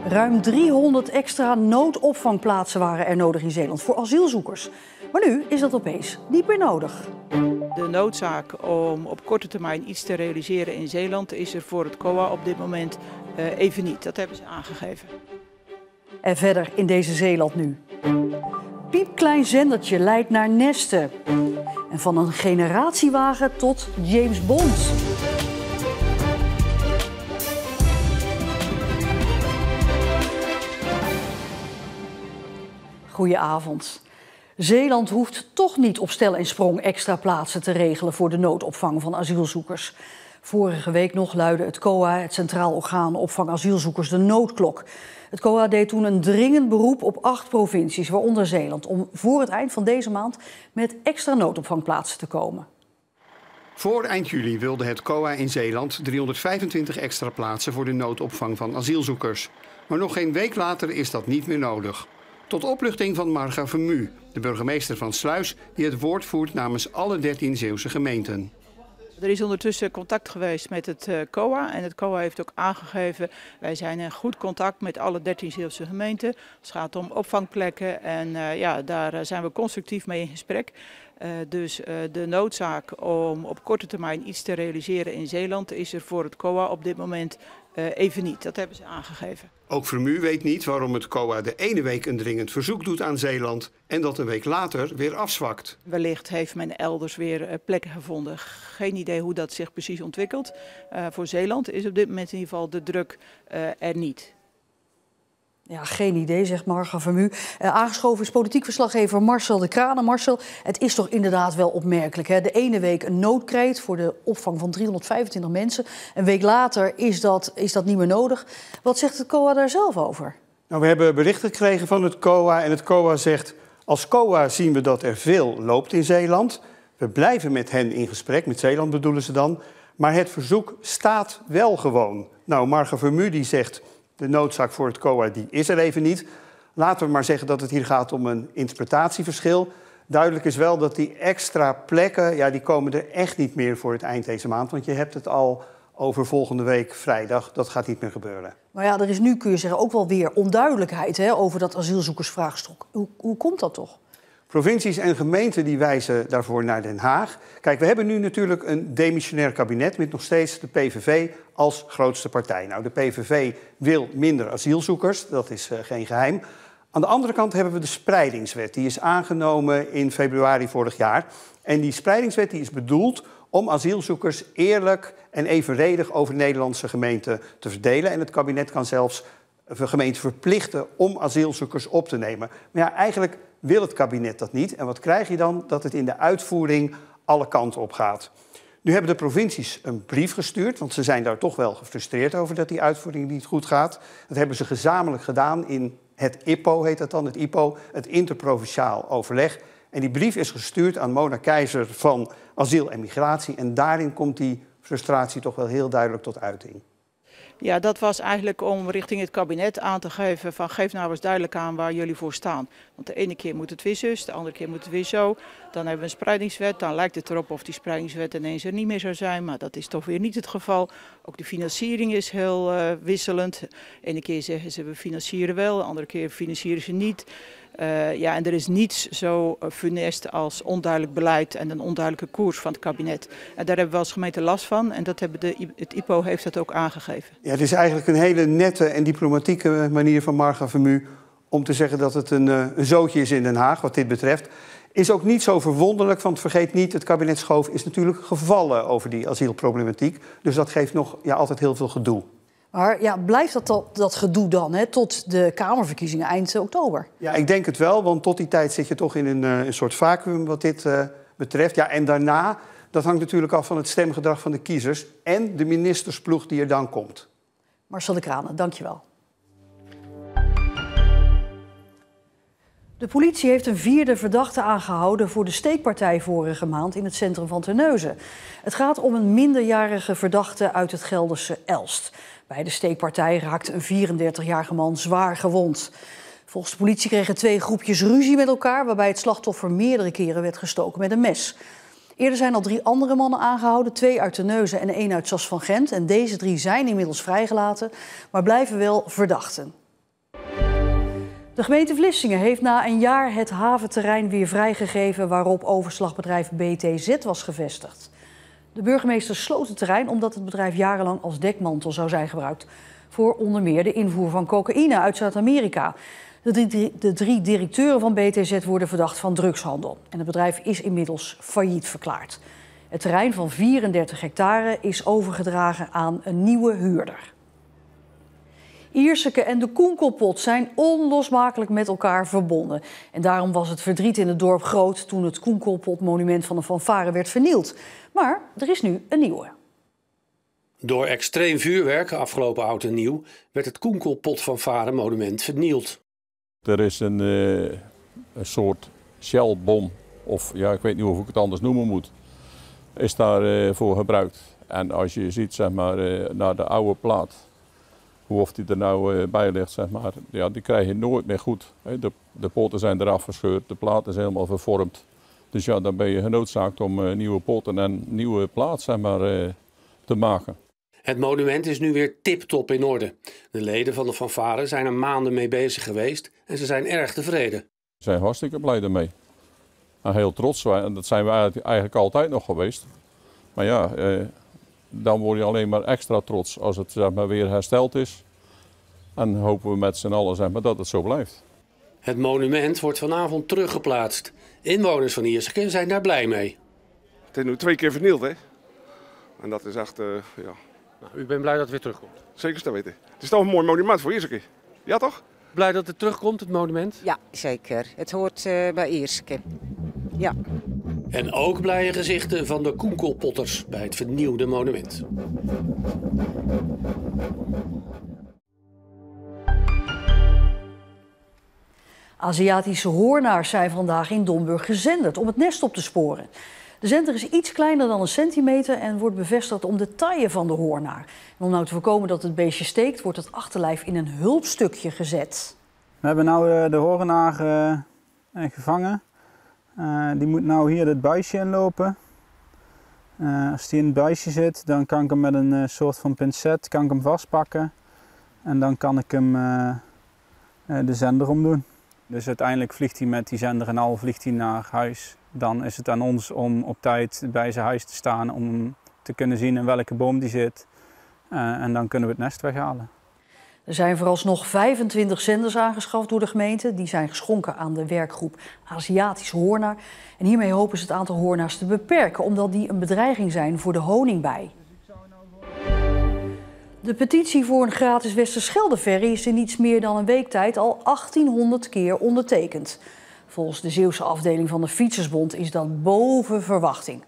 Ruim 300 extra noodopvangplaatsen waren er nodig in Zeeland voor asielzoekers. Maar nu is dat opeens niet meer nodig. De noodzaak om op korte termijn iets te realiseren in Zeeland is er voor het COA op dit moment even niet. Dat hebben ze aangegeven. En verder in deze Zeeland nu. Piepklein zendertje leidt naar nesten. En van een generatiewagen tot James Bond. Goedenavond. Zeeland hoeft toch niet op stel en sprong extra plaatsen te regelen voor de noodopvang van asielzoekers. Vorige week nog luidde het COA, het Centraal Orgaan Opvang Asielzoekers, de noodklok. Het COA deed toen een dringend beroep op 8 provincies, waaronder Zeeland, om voor het eind van deze maand met extra noodopvangplaatsen te komen. Voor eind juli wilde het COA in Zeeland 325 extra plaatsen voor de noodopvang van asielzoekers. Maar nog geen week later is dat niet meer nodig. Tot opluchting van Marga Vermu, de burgemeester van Sluis, die het woord voert namens alle 13 Zeeuwse gemeenten. Er is ondertussen contact geweest met het COA en het COA heeft ook aangegeven, wij zijn in goed contact met alle 13 Zeeuwse gemeenten. Het gaat om opvangplekken en daar zijn we constructief mee in gesprek. Dus de noodzaak om op korte termijn iets te realiseren in Zeeland is er voor het COA op dit moment even niet. Dat hebben ze aangegeven. Ook Vermu weet niet waarom het COA de ene week een dringend verzoek doet aan Zeeland en dat een week later weer afzwakt. Wellicht heeft men elders weer plekken gevonden. Geen idee hoe dat zich precies ontwikkelt. Voor Zeeland is op dit moment in ieder geval de druk er niet. Ja, geen idee, zegt Marga Vermu. Aangeschoven is politiek verslaggever Marcel de Kraan. Marcel, het is toch inderdaad wel opmerkelijk, hè? De ene week een noodkreet voor de opvang van 325 mensen. Een week later is dat niet meer nodig. Wat zegt het COA daar zelf over? Nou, we hebben berichten gekregen van het COA en het COA zegt, als COA zien we dat er veel loopt in Zeeland. We blijven met hen in gesprek, met Zeeland bedoelen ze dan. Maar het verzoek staat wel gewoon. Nou, Marga Vermu die zegt, de noodzaak voor het COA die is er even niet. Laten we maar zeggen dat het hier gaat om een interpretatieverschil. Duidelijk is wel dat die extra plekken, ja, die komen er echt niet meer voor het eind deze maand. Want je hebt het al over volgende week vrijdag. Dat gaat niet meer gebeuren. Maar ja, er is nu, kun je zeggen, ook wel weer onduidelijkheid, hè, over dat asielzoekersvraagstuk. Hoe komt dat toch? Provincies en gemeenten die wijzen daarvoor naar Den Haag. Kijk, we hebben nu natuurlijk een demissionair kabinet met nog steeds de PVV als grootste partij. Nou, de PVV wil minder asielzoekers, dat is geen geheim. Aan de andere kant hebben we de spreidingswet. Die is aangenomen in februari vorig jaar. En die spreidingswet die is bedoeld om asielzoekers eerlijk en evenredig over Nederlandse gemeenten te verdelen. En het kabinet kan zelfs gemeenten verplichten om asielzoekers op te nemen. Maar ja, eigenlijk wil het kabinet dat niet. En wat krijg je dan? Dat het in de uitvoering alle kanten op gaat. Nu hebben de provincies een brief gestuurd, want ze zijn daar toch wel gefrustreerd over dat die uitvoering niet goed gaat. Dat hebben ze gezamenlijk gedaan in het IPO, heet dat dan, het IPO, het Interprovinciaal Overleg. En die brief is gestuurd aan Mona Keizer van Asiel en Migratie. En daarin komt die frustratie toch wel heel duidelijk tot uiting. Ja, dat was eigenlijk om richting het kabinet aan te geven van geef nou eens duidelijk aan waar jullie voor staan. Want de ene keer moet het weer zus, de andere keer moet het weer zo. Dan hebben we een spreidingswet, dan lijkt het erop of die spreidingswet ineens er niet meer zou zijn. Maar dat is toch weer niet het geval. Ook de financiering is heel wisselend. De ene keer zeggen ze we financieren wel, de andere keer financieren ze niet. En er is niets zo funest als onduidelijk beleid en een onduidelijke koers van het kabinet. En daar hebben we als gemeente last van en dat hebben het IPO heeft dat ook aangegeven. Ja, het is eigenlijk een hele nette en diplomatieke manier van Marga Vermu om te zeggen dat het een zootje is in Den Haag wat dit betreft. Is ook niet zo verwonderlijk, want vergeet niet, het kabinet Schoof is natuurlijk gevallen over die asielproblematiek. Dus dat geeft nog altijd heel veel gedoe. Maar ja, blijft dat gedoe dan, hè, tot de Kamerverkiezingen eind oktober? Ja, ik denk het wel, want tot die tijd zit je toch in een soort vacuüm wat dit betreft. Ja, en daarna, dat hangt natuurlijk af van het stemgedrag van de kiezers en de ministersploeg die er dan komt. Marcel de Kraan, dank je wel. De politie heeft een 4e verdachte aangehouden voor de steekpartij vorige maand in het centrum van Terneuzen. Het gaat om een minderjarige verdachte uit het Gelderse Elst. Bij de steekpartij raakte een 34-jarige man zwaar gewond. Volgens de politie kregen 2 groepjes ruzie met elkaar, waarbij het slachtoffer meerdere keren werd gestoken met een mes. Eerder zijn al 3 andere mannen aangehouden, 2 uit Terneuzen en 1 uit Sas van Gent. En deze 3 zijn inmiddels vrijgelaten, maar blijven wel verdachten. De gemeente Vlissingen heeft na een jaar het haventerrein weer vrijgegeven waarop overslagbedrijf BTZ was gevestigd. De burgemeester sloot het terrein omdat het bedrijf jarenlang als dekmantel zou zijn gebruikt voor onder meer de invoer van cocaïne uit Zuid-Amerika. De drie directeuren van BTZ worden verdacht van drugshandel en het bedrijf is inmiddels failliet verklaard. Het terrein van 34 hectare is overgedragen aan een nieuwe huurder. Ierseke en de Koenkelpot zijn onlosmakelijk met elkaar verbonden. En daarom was het verdriet in het dorp groot toen het Koenkelpot-monument van de fanfare werd vernield. Maar er is nu een nieuwe. Door extreem vuurwerk, afgelopen oud en nieuw, werd het Koenkelpot-fanfare-monument vernield. Er is een soort shellbom, of ja, ik weet niet of ik het anders noemen moet, is daarvoor gebruikt. En als je ziet, zeg maar, naar de oude plaat, hoe of die er nou bij ligt, zeg maar, ja, die krijg je nooit meer goed. De poten zijn eraf gescheurd, de plaat is helemaal vervormd. Dus ja, dan ben je genoodzaakt om nieuwe poten en nieuwe plaat, zeg maar, te maken. Het monument is nu weer tip-top in orde. De leden van de fanfare zijn er maanden mee bezig geweest en ze zijn erg tevreden. We zijn hartstikke blij ermee. En heel trots, en dat zijn we eigenlijk altijd nog geweest. Maar ja, dan word je alleen maar extra trots als het, zeg maar, weer hersteld is. En hopen we met z'n allen, zeg maar, dat het zo blijft. Het monument wordt vanavond teruggeplaatst. Inwoners van Ierseke zijn daar blij mee. Het is nu 2 keer vernield, hè? En dat is echt, ja. Nou, u bent blij dat het weer terugkomt? Zeker te weten. Het is toch een mooi monument voor Ierseke. Ja, toch? Blij dat het terugkomt, het monument? Ja, zeker. Het hoort bij Ierseke. Ja. En ook blije gezichten van de Koenkelpotters bij het vernieuwde monument. Aziatische hoornaars zijn vandaag in Domburg gezenderd om het nest op te sporen. De zender is iets kleiner dan een centimeter en wordt bevestigd om de taille van de hoornaar. En om nou te voorkomen dat het beestje steekt, wordt het achterlijf in een hulpstukje gezet. We hebben nu de hoornaar gevangen. Die moet nou hier het buisje inlopen. Als die in het buisje zit, dan kan ik hem met een soort van pincet kan ik hem vastpakken. En dan kan ik hem de zender omdoen. Dus uiteindelijk vliegt hij met die zender en al vliegt hij naar huis. Dan is het aan ons om op tijd bij zijn huis te staan om te kunnen zien in welke boom die zit. En dan kunnen we het nest weghalen. Er zijn vooralsnog 25 zenders aangeschaft door de gemeente. Die zijn geschonken aan de werkgroep Aziatische hoornaar. En hiermee hopen ze het aantal hoornaars te beperken, omdat die een bedreiging zijn voor de honingbij. De petitie voor een gratis Westerschelde-ferry is in niets meer dan een week tijd al 1800 keer ondertekend. Volgens de Zeeuwse afdeling van de Fietsersbond is dat boven verwachting.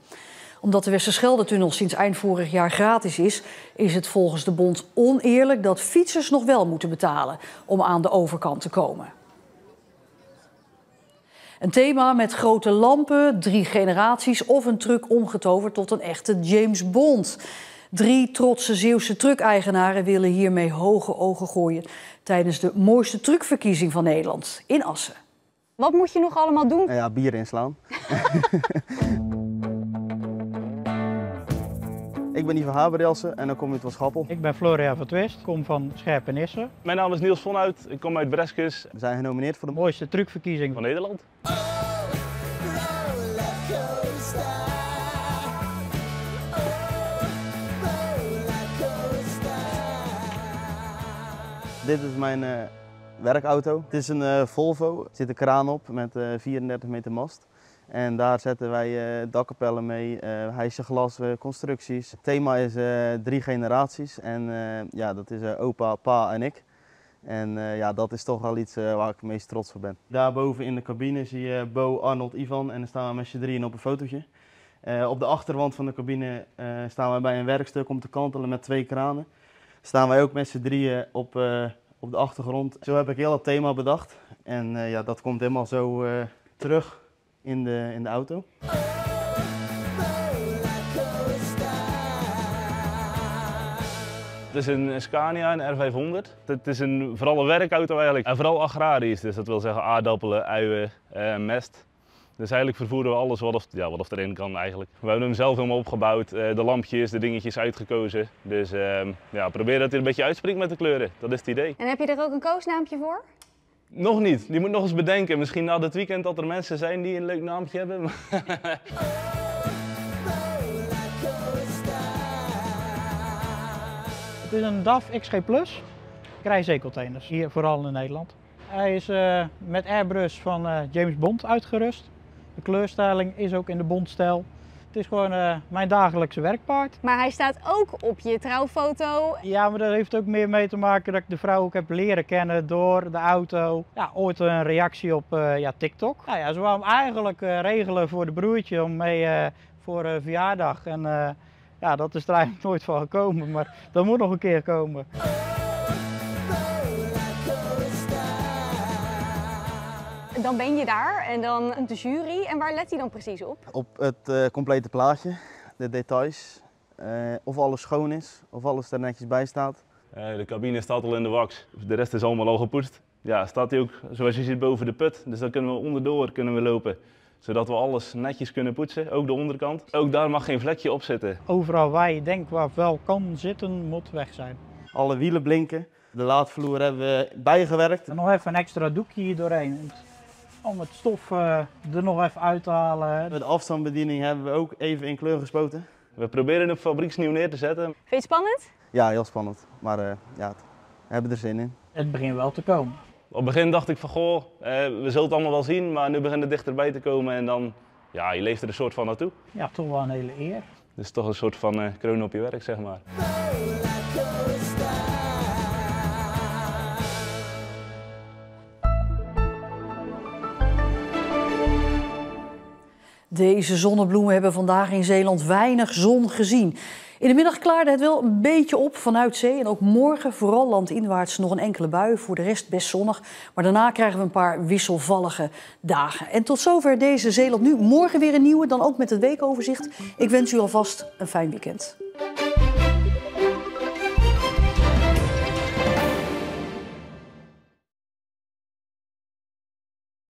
Omdat de Westerschelde-tunnel sinds eind vorig jaar gratis is, is het volgens de bond oneerlijk dat fietsers nog wel moeten betalen om aan de overkant te komen. Een thema met grote lampen, 3 generaties of een truck omgetoverd tot een echte James Bond. 3 trotse Zeeuwse truckeigenaren willen hiermee hoge ogen gooien tijdens de mooiste truckverkiezing van Nederland in Assen. Wat moet je nog allemaal doen? Ja, bier inslaan. Ik ben Ivan Haberelsen en dan kom ik uit Schappel. Ik ben Florian van Twist, kom van Scherpenisse. Mijn naam is Niels Vonhout, ik kom uit Breskes. We zijn genomineerd voor de mooiste truckverkiezing van Nederland. Dit is mijn werkauto. Het is een Volvo. Er zit een kraan op met 34 meter mast. En daar zetten wij dakkapellen mee, hijsenglas, constructies. Het thema is 3 generaties en ja, dat is opa, pa en ik. En ja, dat is toch wel iets waar ik het meest trots op ben. Daarboven in de cabine zie je Bo, Arnold, Ivan en dan staan we met z'n drieën op een fotootje. Op de achterwand van de cabine staan we bij een werkstuk om te kantelen met 2 kranen. Staan wij ook met z'n drieën op de achtergrond. Zo heb ik heel het thema bedacht en ja, dat komt helemaal zo terug in de auto. Het is een Scania, een R500. Het is vooral een werkauto eigenlijk. En vooral agrarisch, dus dat wil zeggen aardappelen, uien, mest. Dus eigenlijk vervoeren we alles wat erin kan eigenlijk. We hebben hem zelf helemaal opgebouwd, de lampjes, de dingetjes uitgekozen. Dus ja, probeer dat hij een beetje uitspringt met de kleuren, dat is het idee. En heb je er ook een koosnaampje voor? Nog niet. Die moet nog eens bedenken. Misschien na dit weekend dat er mensen zijn die een leuk naamje hebben. Het is een DAF XG Plus krijzeecontainers, hier vooral in Nederland. Hij is met Airbrush van James Bond uitgerust. De kleurstelling is ook in de Bond-stijl. Het is gewoon mijn dagelijkse werkpaard. Maar hij staat ook op je trouwfoto. Ja, maar dat heeft ook meer mee te maken dat ik de vrouw ook heb leren kennen door de auto. Ja, ooit een reactie op TikTok. Nou ja, ze wou hem eigenlijk regelen voor de broertje om mee voor verjaardag. En ja, dat is er eigenlijk nooit van gekomen, maar dat moet nog een keer komen. Dan ben je daar en dan de jury. En waar let hij dan precies op? Op het complete plaatje, de details. Of alles schoon is, of alles er netjes bij staat. De cabine staat al in de wax. De rest is allemaal al gepoetst. Ja, staat hij ook zoals je ziet boven de put. Dus dan kunnen we onderdoor lopen. Zodat we alles netjes kunnen poetsen, ook de onderkant. Ook daar mag geen vlekje op zitten. Overal waar je denkt waar wel kan zitten, moet weg zijn. Alle wielen blinken. De laadvloer hebben we bijgewerkt. En nog even een extra doekje hier doorheen. Om het stof er nog even uit te halen. De afstandsbediening hebben we ook even in kleur gespoten. We proberen het fabrieksnieuw neer te zetten. Vind je het spannend? Ja, heel spannend. Maar ja, we hebben er zin in. Het begint wel te komen. Op het begin dacht ik van goh, we zullen het allemaal wel zien, maar nu begint het dichterbij te komen en dan, ja, je leeft er een soort van naartoe. Ja, toch wel een hele eer. Dus toch een soort van kroon op je werk, zeg maar. Deze zonnebloemen hebben vandaag in Zeeland weinig zon gezien. In de middag klaarde het wel een beetje op vanuit zee. En ook morgen vooral landinwaarts nog een enkele bui. Voor de rest best zonnig. Maar daarna krijgen we een paar wisselvallige dagen. En tot zover deze Zeeland Nu. Morgen weer een nieuwe, dan ook met het weekoverzicht. Ik wens u alvast een fijn weekend.